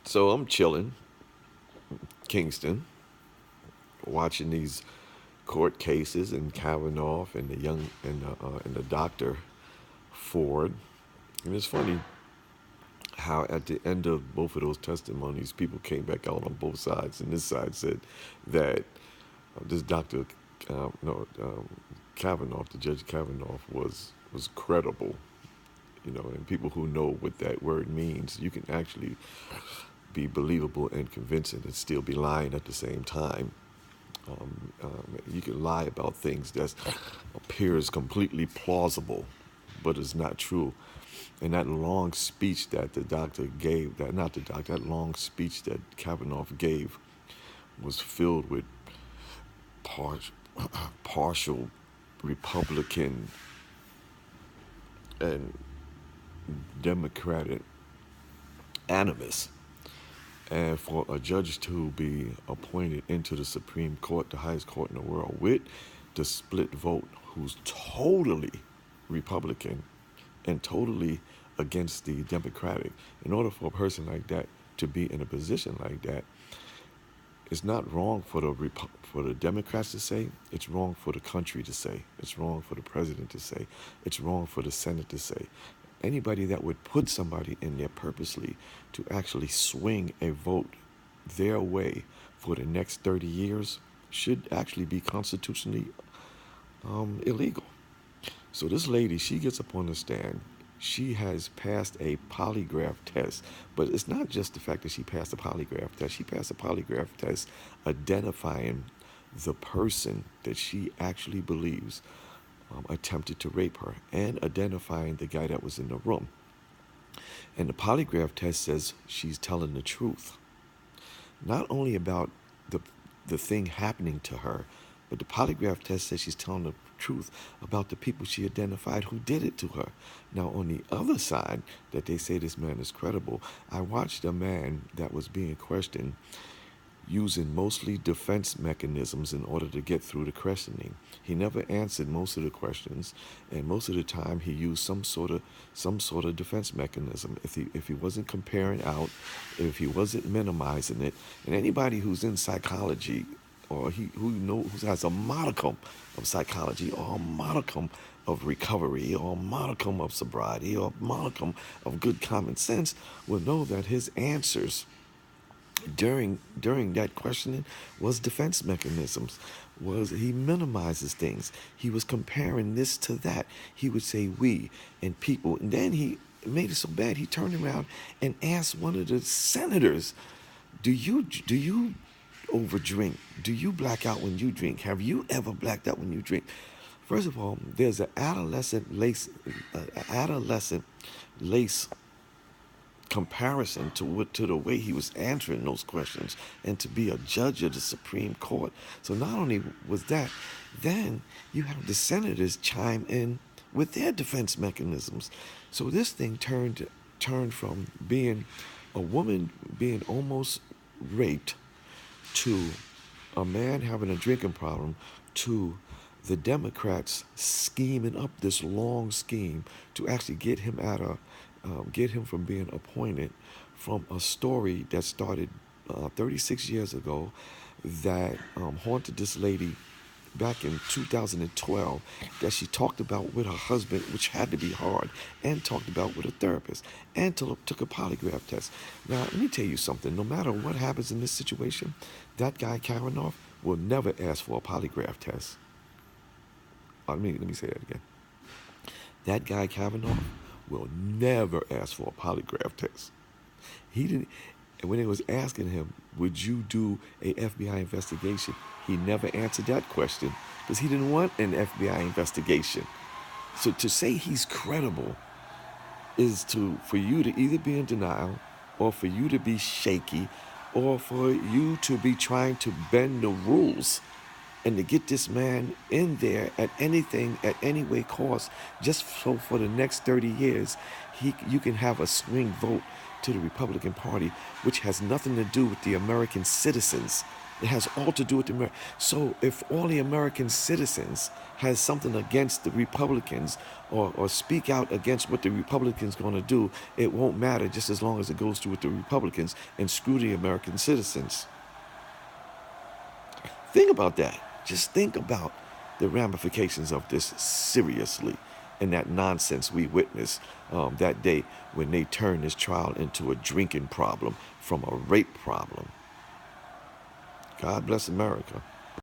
So I'm chilling, Kingston, watching these court cases and Kavanaugh and the doctor Ford. And it's funny how at the end of both of those testimonies, people came back out on both sides, and this side said that this doctor, no, Kavanaugh, the Judge Kavanaugh, was credible. And people who know what that word means, you can actually be believable and convincing and still be lying at the same time. You can lie about things that appears completely plausible, but is not true. And that long speech that the doctor gave, that not the doctor, that long speech that Kavanaugh gave was filled with par- partial Republican and Democratic animus. And for a judge to be appointed into the Supreme Court, the highest court in the world, with the split vote, who's totally Republican and totally against the Democratic, in order for a person like that to be in a position like that, it's not wrong for the Democrats to say. It's wrong for the country to say. It's wrong for the president to say. It's wrong for the Senate to say. Anybody that would put somebody in there purposely to actually swing a vote their way for the next 30 years should actually be constitutionally illegal. So this lady, she gets up on the stand. She has passed a polygraph test, but it's not just the fact that she passed a polygraph test. She passed a polygraph test identifying the person that she actually believes attempted to rape her and identifying the guy that was in the room. And the polygraph test says she's telling the truth, not only about the thing happening to her, but the polygraph test says she's telling the truth about the people she identified who did it to her. Now, on the other side, that they say this man is credible, I watched a man that was being questioned using mostly defense mechanisms in order to get through the questioning. He never answered most of the questions, and most of the time he used some sort of defense mechanism. If he wasn't comparing out, if he wasn't minimizing it, and anybody who's in psychology or who has a modicum of psychology or a modicum of recovery or a modicum of sobriety or a modicum of good common sense will know that his answers during that questioning was defense mechanisms. Was he minimizes things. He was comparing this to that. He would say we and people, and then he made it so bad he turned around and asked one of the senators, do you overdrink? Do you black out when you drink? Have you ever blacked out when you drink? First of all, there's an adolescent lace comparison to the way he was answering those questions and to be a judge of the Supreme Court. So not only was that, then you have the senators chime in with their defense mechanisms. So this thing turned from being a woman being almost raped to a man having a drinking problem to the Democrats scheming up this long scheme to actually get him from being appointed from a story that started 36 years ago that haunted this lady back in 2012, that she talked about with her husband, which had to be hard, and talked about with a therapist, and took a polygraph test. Now, let me tell you something. No matter what happens in this situation, that guy Kavanaugh will never ask for a polygraph test. Let me say that again. That guy Kavanaugh will never ask for a polygraph test. He didn't. And when they was asking him, would you do a FBI investigation? He never answered that question because he didn't want an FBI investigation. So to say he's credible is for you to either be in denial or for you to be shaky or for you to be trying to bend the rules and to get this man in there at any way cost, just so for the next 30 years, you can have a swing vote to the Republican Party, which has nothing to do with the American citizens. It has all to do with the America. So if all the American citizens has something against the Republicans, or speak out against what the Republicans going to do, it won't matter just as long as it goes through with the Republicans and screw the American citizens. Think about that. Just think about the ramifications of this seriously, and that nonsense we witnessed that day when they turned this trial into a drinking problem from a rape problem. God bless America.